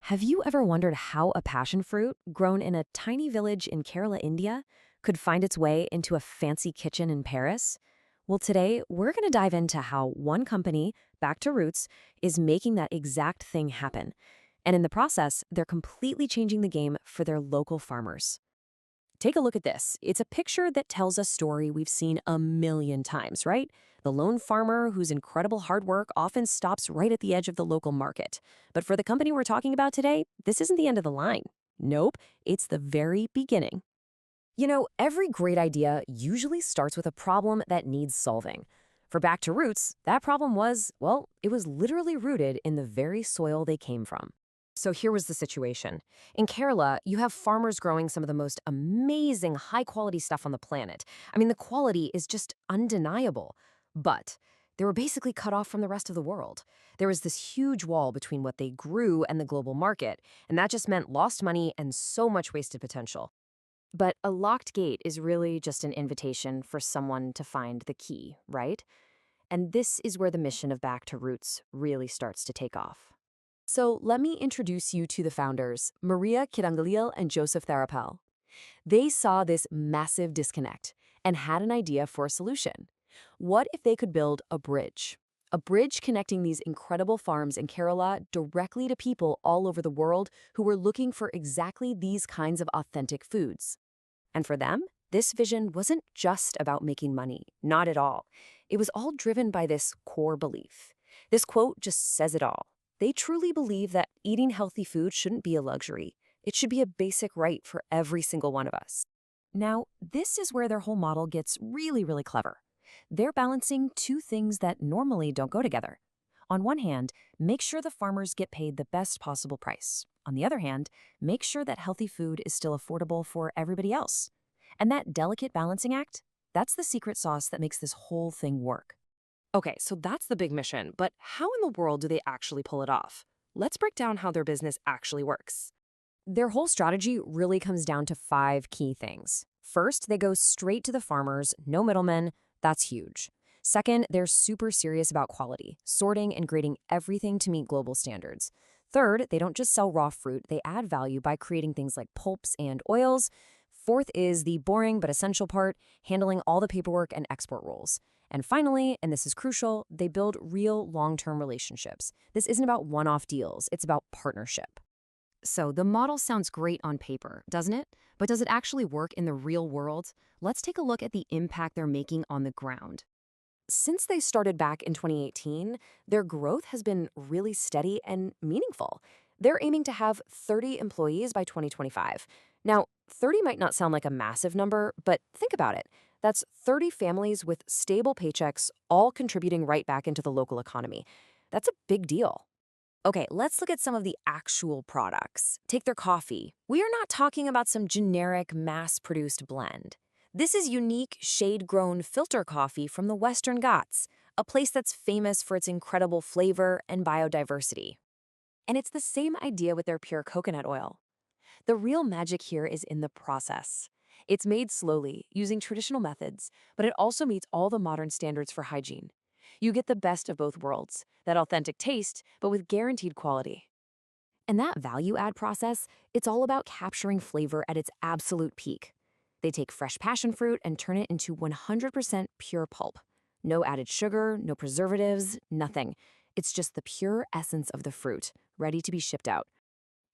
Have you ever wondered how a passion fruit, grown in a tiny village in Kerala, India, could find its way into a fancy kitchen in Paris? Well, today we're going to dive into how one company, Back to Roots, is making that exact thing happen. And in the process, they're completely changing the game for their local farmers. Take a look at this. It's a picture that tells a story we've seen a million times, right? The lone farmer whose incredible hard work often stops right at the edge of the local market. But for the company we're talking about today, this isn't the end of the line. Nope, it's the very beginning. Every great idea usually starts with a problem that needs solving. For Back to Roots, that problem was, well, it was literally rooted in the very soil they came from. So here was the situation. In Kerala, you have farmers growing some of the most amazing high-quality stuff on the planet. I mean, the quality is just undeniable. But they were basically cut off from the rest of the world. There was this huge wall between what they grew and the global market, and that just meant lost money and so much wasted potential. But a locked gate is really just an invitation for someone to find the key, right? And this is where the mission of Back to Roots really starts to take off. So let me introduce you to the founders, Maria Kidangalil and Joseph Tharapal. They saw this massive disconnect and had an idea for a solution. What if they could build a bridge? A bridge connecting these incredible farms in Kerala directly to people all over the world who were looking for exactly these kinds of authentic foods. And for them, this vision wasn't just about making money, not at all. It was all driven by this core belief. This quote just says it all. They truly believe that eating healthy food shouldn't be a luxury. It should be a basic right for every single one of us. Now, this is where their whole model gets really, really clever. They're balancing two things that normally don't go together. On one hand, make sure the farmers get paid the best possible price. On the other hand, make sure that healthy food is still affordable for everybody else. And that delicate balancing act, that's the secret sauce that makes this whole thing work. Okay, so that's the big mission, but how in the world do they actually pull it off? Let's break down how their business actually works. Their whole strategy really comes down to 5 key things. First, they go straight to the farmers, no middlemen. That's huge. Second, they're super serious about quality, sorting and grading everything to meet global standards. Third, they don't just sell raw fruit, they add value by creating things like pulps and oils. Fourth is the boring but essential part, handling all the paperwork and export rules. And finally, and this is crucial, they build real long-term relationships. This isn't about one-off deals, it's about partnership. So the model sounds great on paper, doesn't it? But does it actually work in the real world? Let's take a look at the impact they're making on the ground. Since they started back in 2018, their growth has been really steady and meaningful. They're aiming to have 30 employees by 2025. Now, 30 might not sound like a massive number, but think about it. That's 30 families with stable paychecks, all contributing right back into the local economy. That's a big deal. Okay, let's look at some of the actual products. Take their coffee. We are not talking about some generic, mass-produced blend. This is unique, shade-grown filter coffee from the Western Ghats, a place that's famous for its incredible flavor and biodiversity. And it's the same idea with their pure coconut oil. The real magic here is in the process. It's made slowly, using traditional methods, but it also meets all the modern standards for hygiene. You get the best of both worlds, that authentic taste, but with guaranteed quality. And that value-add process, it's all about capturing flavor at its absolute peak. They take fresh passion fruit and turn it into 100% pure pulp. No added sugar, no preservatives, nothing. It's just the pure essence of the fruit, ready to be shipped out.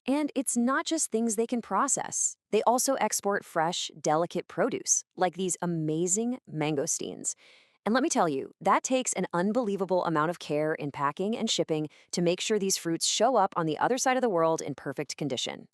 And it's not just things they can process. They also export fresh, delicate produce, like these amazing mangosteens. And let me tell you, that takes an unbelievable amount of care in packing and shipping to make sure these fruits show up on the other side of the world in perfect condition.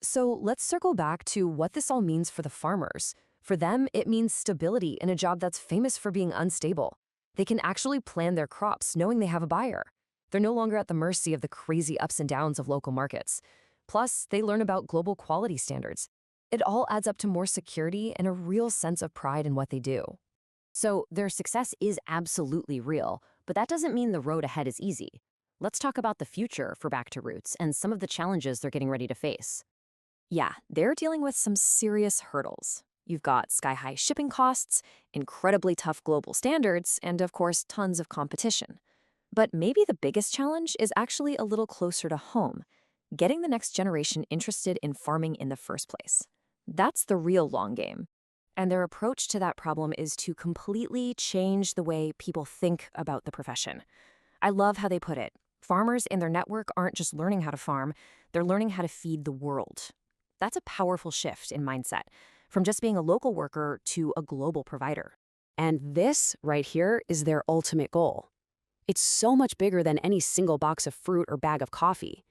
So let's circle back to what this all means for the farmers. For them, it means stability in a job that's famous for being unstable. They can actually plan their crops knowing they have a buyer. They're no longer at the mercy of the crazy ups and downs of local markets. Plus, they learn about global quality standards. It all adds up to more security and a real sense of pride in what they do. So their success is absolutely real, but that doesn't mean the road ahead is easy. Let's talk about the future for Back to Roots and some of the challenges they're getting ready to face. Yeah, they're dealing with some serious hurdles. You've got sky-high shipping costs, incredibly tough global standards, and of course, tons of competition. But maybe the biggest challenge is actually a little closer to home. getting the next generation interested in farming in the first place. That's the real long game. And their approach to that problem is to completely change the way people think about the profession. I love how they put it. Farmers in their network aren't just learning how to farm, they're learning how to feed the world. That's a powerful shift in mindset, from just being a local worker to a global provider. And this, right here, is their ultimate goal. It's so much bigger than any single box of fruit or bag of coffee.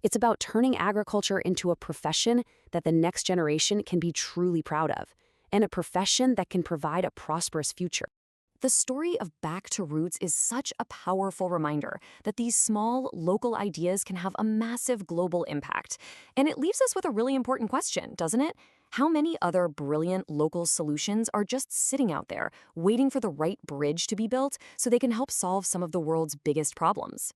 It's about turning agriculture into a profession that the next generation can be truly proud of, and a profession that can provide a prosperous future. The story of Back to Roots is such a powerful reminder that these small, local ideas can have a massive global impact. And it leaves us with a really important question, doesn't it? How many other brilliant local solutions are just sitting out there, waiting for the right bridge to be built so they can help solve some of the world's biggest problems?